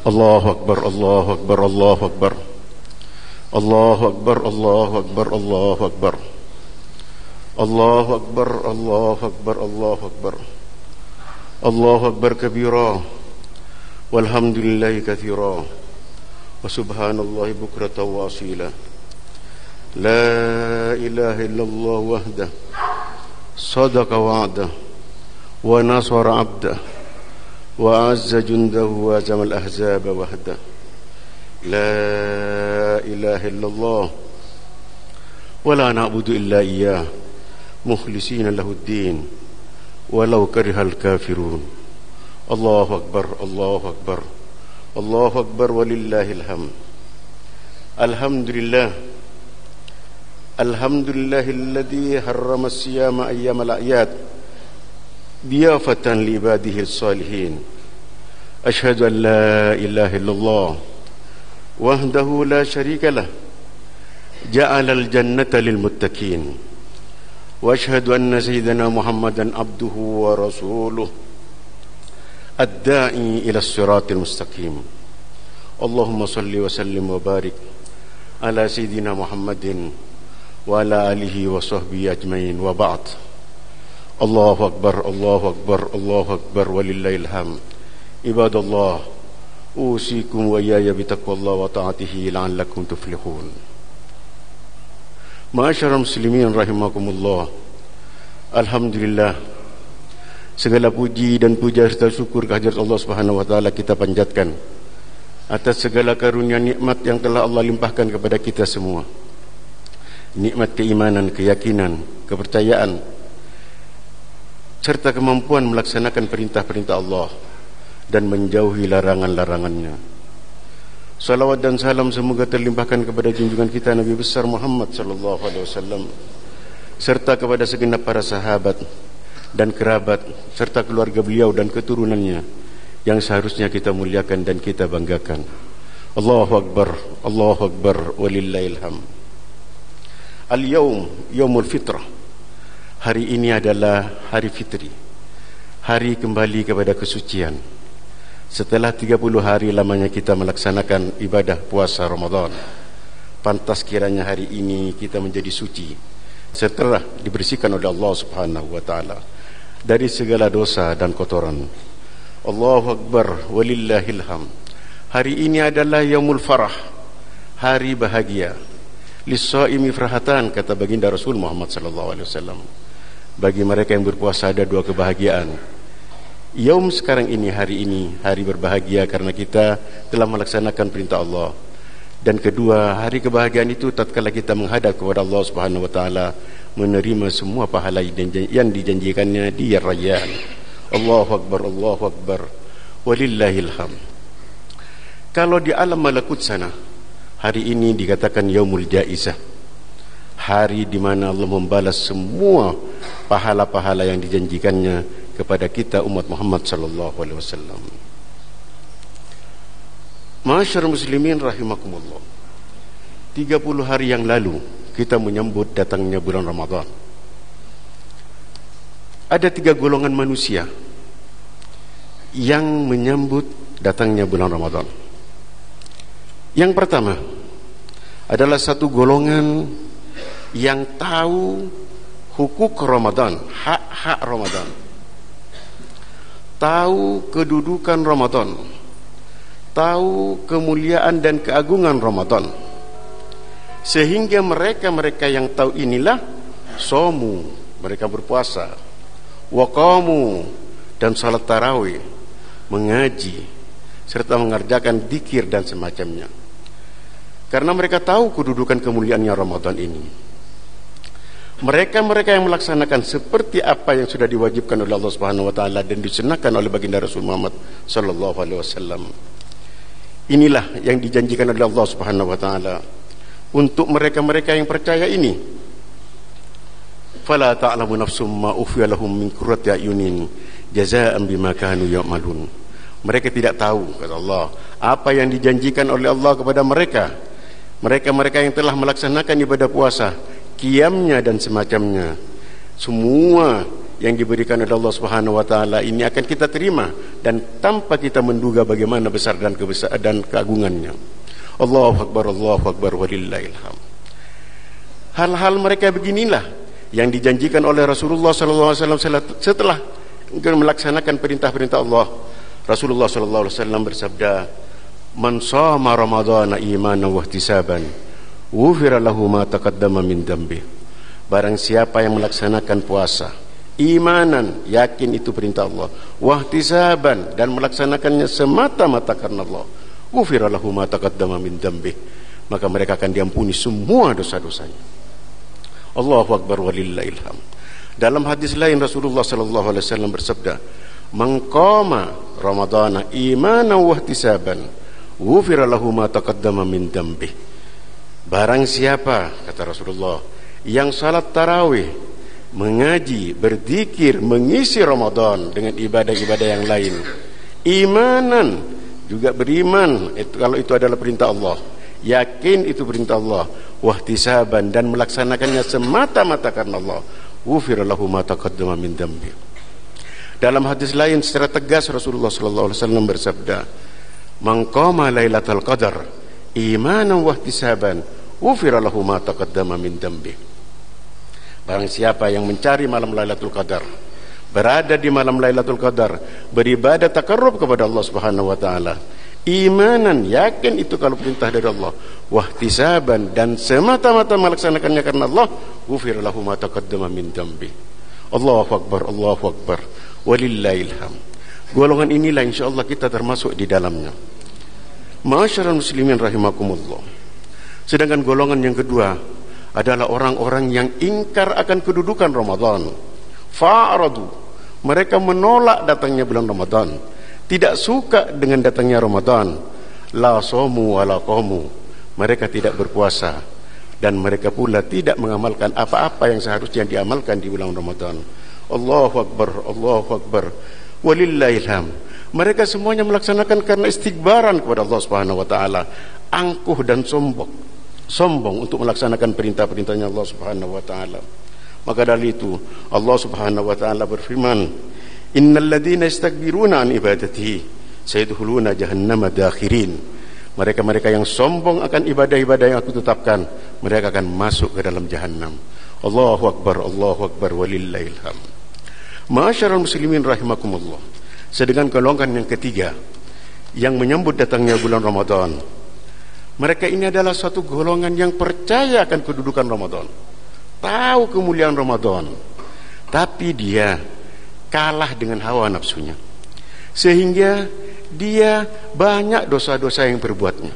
Allahu Akbar, Allahu Akbar, Allahu Akbar. Allahu Akbar, Allahu Akbar, Allahu Akbar. Allahu Akbar, Allahu Akbar, Allahu Akbar. Allahu Akbar kabira, walhamdulillahi katsira, wa subhanallahi bukratan wa asila. La ilaha illallah wahdah, sadaqa wa'dah, wa nasara 'abdah, wa azza jundahu wa zamal ahzaba wahdah. La ilaha illallah wa la na'budu illa iyyah mukhlisina lahuddin walau karihal kafirun. Allahu Akbar, Allahu Akbar, Allahu Akbar walillahil hamd. Alhamdulillah, alhamdulillahilladzi harrama as-siyama ayyamal a'yad diyafatan li ibadihi as-salihin. Ashhadu an la ilaha illallah wahdahu la syarika lah, ja'alal jannata lil muttaqin. Wa ashhadu anna sayyidana Muhammadan abduhu wa rasuluh ad-da'i ila as-siratil mustaqim. Allahumma salli wa sallim wa barik ala sayyidina Muhammadin wa ala alihi wa sahbihi ajmain, wa ba'd. Allahu Akbar, Allahu Akbar, Allahu Akbar walillahil hamd. Ibadallah, usikum wa iyaya bitaqwallah wa ta'atihi la'allakum tuflihun. Ma'asyiral muslimin rahimakumullah. Alhamdulillah, segala puji dan puja serta syukur kehadirat Allah Subhanahu wa taala kita panjatkan atas segala karunia nikmat yang telah Allah limpahkan kepada kita semua. Nikmat keimanan, keyakinan, kepercayaan serta kemampuan melaksanakan perintah-perintah Allah dan menjauhi larangan-larangannya. Salawat dan salam semoga terlimpahkan kepada junjungan kita Nabi besar Muhammad sallallahu alaihi wasallam serta kepada segenap para sahabat dan kerabat serta keluarga beliau dan keturunannya yang seharusnya kita muliakan dan kita banggakan. Allahu Akbar, Allahu Akbar walillahil hamd. Al-yawm yaumul fitrah. Hari ini adalah hari fitri, hari kembali kepada kesucian. Setelah 30 hari lamanya kita melaksanakan ibadah puasa Ramadan, pantas kiranya hari ini kita menjadi suci setelah dibersihkan oleh Allah Subhanahu wa taala dari segala dosa dan kotoran. Allahu Akbar walillahil hamd. Hari ini adalah yaumul farah, hari bahagia. Lis-shaimi farhatan, kata baginda Rasul Muhammad sallallahu alaihi wasallam. Bagi mereka yang berpuasa ada dua kebahagiaan. Yaum sekarang ini, hari ini, hari berbahagia karena kita telah melaksanakan perintah Allah. Dan kedua, hari kebahagiaan itu tatkala kita menghadap kepada Allah Subhanahu wa taala, menerima semua pahala yang dijanjikannya di Rayyan. Allahu Akbar, Allahu Akbar walillahil hamd. Kalau di alam malakut sana, hari ini dikatakan yaumul jaizah, hari di mana Allah membalas semua pahala-pahala yang dijanjikannya kepada kita umat Muhammad sallallahu alaihi wasallam. Ma'asyiral muslimin rahimakumullah. 30 hari yang lalu kita menyambut datangnya bulan Ramadan. Ada 3 golongan manusia yang menyambut datangnya bulan Ramadan. Yang pertama adalah satu golongan yang tahu hukuk Ramadan, hak-hak Ramadan, tahu kedudukan Ramadan, tahu kemuliaan dan keagungan Ramadan, sehingga mereka yang tahu inilah somu, mereka berpuasa, waqamu, dan salat tarawih, mengaji serta mengerjakan dzikir dan semacamnya, karena mereka tahu kedudukan kemuliaannya Ramadan ini. Mereka yang melaksanakan seperti apa yang sudah diwajibkan oleh Allah Subhanahu wa taala dan disunahkan oleh baginda Rasul Muhammad sallallahu alaihi wasallam. Inilah yang dijanjikan oleh Allah Subhanahu wa taala untuk mereka yang percaya ini. Fala ta'lamu nafsum ma ukhfiya lahum min qurrati ayunin jazaa'an bima kanu ya'malun. Mereka tidak tahu, kata Allah, apa yang dijanjikan oleh Allah kepada mereka yang telah melaksanakan ibadah puasa, qiyamnya dan semacamnya. Semua yang diberikan oleh Allah Subhanahu wa taala ini akan kita terima dan tanpa kita menduga bagaimana besar dan keagungannya. Allahu Akbar walillahil hamd. Hal-hal mereka beginilah yang dijanjikan oleh Rasulullah SAW setelah melaksanakan perintah-perintah Allah. Rasulullah SAW bersabda, "Man shama Ramadhana imanan wa ihtisaban, ghufira lahu ma taqaddama min dhanbi." Barang siapa yang melaksanakan puasa imanan, yakin itu perintah Allah, wa ihtisaban, dan melaksanakannya semata-mata karena Allah, ghufira lahu ma taqaddama min dhanbi, maka mereka akan diampuni semua dosa-dosanya. Allahu Akbar walillahil hamd. Dalam hadis lain Rasulullah SAW bersabda, "Man qama Ramadhana imanan wa ihtisaban, ghufira lahu ma taqaddama min dhanbi." Barang siapa, kata Rasulullah, yang salat tarawih, mengaji, berzikir, mengisi Ramadan dengan ibadah-ibadah yang lain, imanan, juga beriman, kalau itu adalah perintah Allah, yakin itu perintah Allah, wahtisaban, dan melaksanakannya semata-mata karena Allah, ghufira lahu ma taqaddama min dhanbi. Dalam hadis lain secara tegas Rasulullah SAW bersabda, "Man qama lailatul qadar imanan wahtisaban, ghufira lahu ma taqaddama min dhanbi." Barang siapa yang mencari malam Lailatul Qadar, berada di malam Lailatul Qadar, beribadah takarrub kepada Allah Subhanahu wa taala, imanan, yakin itu kalau perintah dari Allah, wahtisaban, dan semata-mata melaksanakannya karena Allah, ghufira lahu ma taqaddama min dhanbi. Allahu Akbar walillahil hamd. Golongan inilah insyaallah kita termasuk di dalamnya. Ma'asyiral muslimin rahimakumullah. Sedangkan golongan yang kedua adalah orang-orang yang ingkar akan kedudukan Ramadan. Fa'aradu, mereka menolak datangnya bulan Ramadan, tidak suka dengan datangnya Ramadan. La somu wa la qamu, mereka tidak berpuasa dan mereka pula tidak mengamalkan apa-apa yang seharusnya diamalkan di bulan Ramadan. Allahu Akbar walillahil hamd. Mereka semuanya melaksanakan karena istikbaran kepada Allah Subhanahu wa taala, angkuh dan sombong untuk melaksanakan perintah-perintahnya Allah Subhanahu wa taala. Maka dari itu Allah Subhanahu wa taala berfirman, "Innal ladzina yastakbiruna an ibadatihi sayadkhuluna jahannama dakhirin." Mereka-mereka yang sombong akan ibadah-ibadah yang aku tetapkan, mereka akan masuk ke dalam jahannam. Allahu Akbar walillahil hamd. Ma'asyiral muslimin rahimakumullah. Sedangkan golongan yang ketiga yang menyambut datangnya bulan Ramadan, mereka ini adalah suatu golongan yang percaya akan kedudukan Ramadan, tahu kemuliaan Ramadan, tapi dia kalah dengan hawa nafsunya, sehingga dia banyak dosa-dosa yang berbuatnya.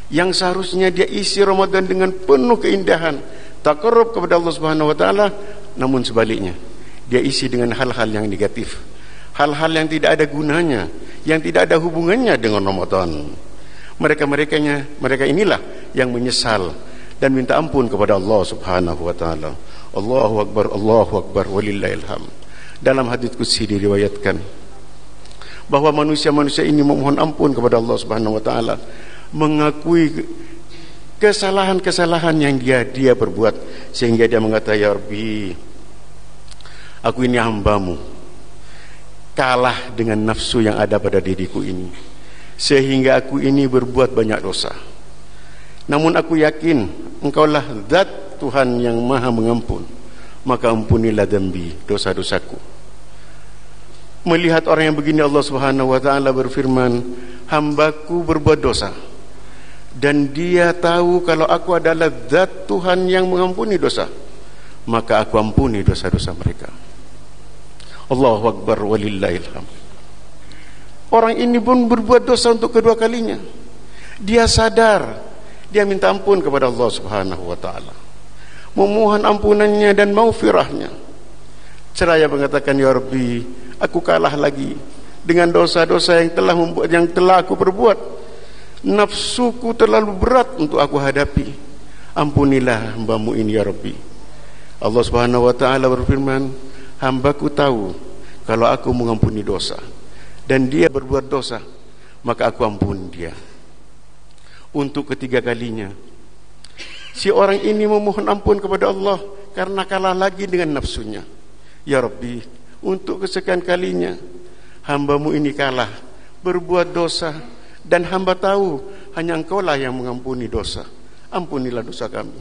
Yang seharusnya dia isi Ramadan dengan penuh keindahan, takarrub kepada Allah Subhanahu wa taala, namun sebaliknya dia isi dengan hal-hal yang negatif, hal-hal yang tidak ada gunanya, yang tidak ada hubungannya dengan Ramadan. Mereka inilah yang menyesal dan minta ampun kepada Allah Subhanahu wa taala. Allahu Akbar walillahil hamd. Dalam hadits qudsi diriwayatkan bahwa manusia-manusia ini memohon ampun kepada Allah Subhanahu wa taala, mengakui kesalahan-kesalahan yang dia perbuat, sehingga dia mengatakan, "Ya Rabbi, aku ini hambamu, kalah dengan nafsu yang ada pada diriku ini, sehingga aku ini berbuat banyak dosa. Namun aku yakin Engkaulah zat Tuhan yang maha mengampun, maka ampunilah dhanbi, dosa-dosaku." Melihat orang yang begini, Allah Subhanahu wa taala berfirman, "Hambaku berbuat dosa, dan dia tahu kalau aku adalah zat Tuhan yang mengampuni dosa, maka aku ampuni dosa-dosa mereka." Allahu Akbar walillahil hamd. Orang ini pun berbuat dosa untuk kedua kalinya. Dia sadar, dia minta ampun kepada Allah Subhanahu wa taala, memohon ampunannya dan maghfirahnya. Seraya mengatakan, "Ya Rabbi, aku kalah lagi dengan dosa-dosa yang telah aku perbuat. Nafsuku terlalu berat untuk aku hadapi. Ampunilah hambamu ini ya Rabbi." Allah Subhanahu wa taala berfirman, "Hambaku tahu kalau aku mengampuni dosa, dan dia berbuat dosa, maka aku ampuni dia." Untuk ketiga kalinya si orang ini memohon ampun kepada Allah karena kalah lagi dengan nafsunya. "Ya Rabbi, untuk kesekian kalinya Hamba-Mu ini kalah, berbuat dosa, dan hamba tahu hanya Engkau-lah yang mengampuni dosa. Ampunilah dosa kami.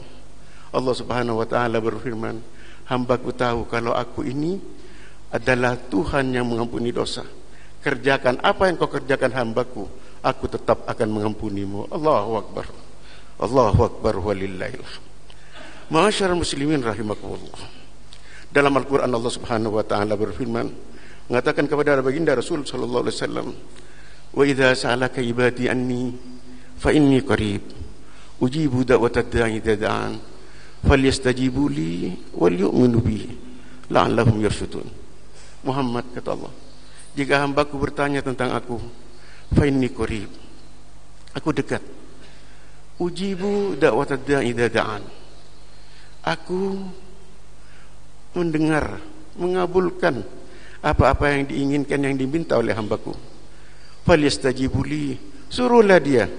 Allah Subhanahu wa taala berfirman, hamba-Ku tahu kalau Aku ini adalah Tuhan yang mengampuni dosa. Kerjakan apa yang Kau kerjakan hamba-Ku, Aku tetap akan mengampunimu. Allahu Akbar. Allahu Akbar walillahil hamd. Ma'asyiral muslimin rahimakumullah. Dalam Al-Quran Allah Subhanahu wa taala berfirman, mengatakan kepada baginda Rasul sallallahu alaihi wasallam, wa idza sa'alaka ibadi anni fa inni qarib ujibu da'watad da'i idza da'an falyastajibu li wal yu'minu bi la'allahum yarshudun. Muhammad, kata Allah, jika hamba-Ku bertanya tentang Aku, fa inni qarib, Aku dekat. Ujibu da'watad da'i idza da'an, Aku mendengar, mengabulkan apa-apa yang diinginkan, yang diminta oleh hamba-Ku. Falyastajibu li, suruhlah dia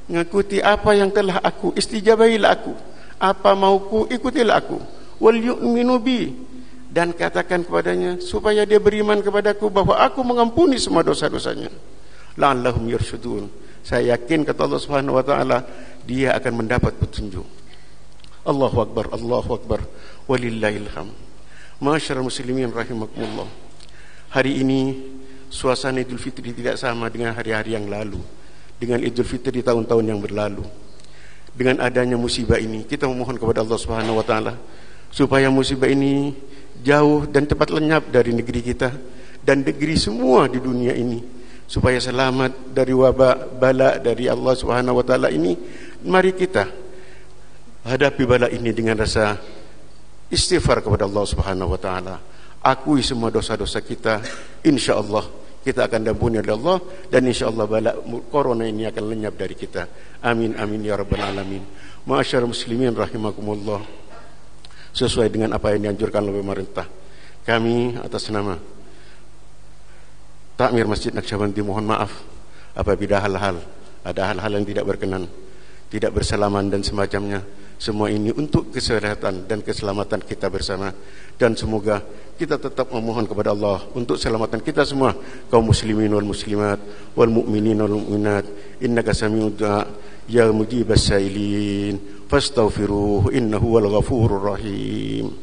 mengikuti apa yang telah Aku istijabahilah Aku, apa mauku ikutilah Aku. Wal yu'minu bi, dan katakan kepadanya supaya dia beriman kepadaku bahwa Aku mengampuni semua dosa-dosanya. La'allahum yarshudun, saya yakin, kata Allah Subhanahu wa taala, dia akan mendapat petunjuk. Allahu Akbar, Allahu Akbar walillahil hamd. Ma'asyiral muslimin rahimakumullah. Hari ini suasana Idul Fitri tidak sama dengan hari-hari yang lalu, dengan Idul Fitri tahun-tahun yang berlalu. Dengan adanya musibah ini, kita memohon kepada Allah Subhanahu wa taala supaya musibah ini jauh dan cepat lenyap dari negeri kita dan negeri semua di dunia ini, supaya selamat dari wabak bala dari Allah Subhanahu wa taala ini. Mari kita hadapi bala ini dengan rasa istighfar kepada Allah Subhanahu wa taala. Akui semua dosa-dosa kita, insyaallah kita akan diampuni oleh Allah, dan insyaallah bala corona ini akan lenyap dari kita. Amin amin ya rabbal alamin. Ma'asyiral muslimin rahimakumullah. Sesuai dengan apa yang dianjurkan oleh pemerintah, kami atas nama Takmir Masjid Naqsyabandi mohon maaf apabila ada hal-hal yang tidak berkenan, tidak bersalaman dan semacamnya. Semua ini untuk kesehatan dan keselamatan kita bersama, dan semoga kita tetap memohon kepada Allah untuk keselamatan kita semua, kaum muslimin wal muslimat wal mu'minin wal mu'minat. Innaka sami'ud du'a ya mujibas sailin fastaghfiruhu innahu wal ghafurur rahim.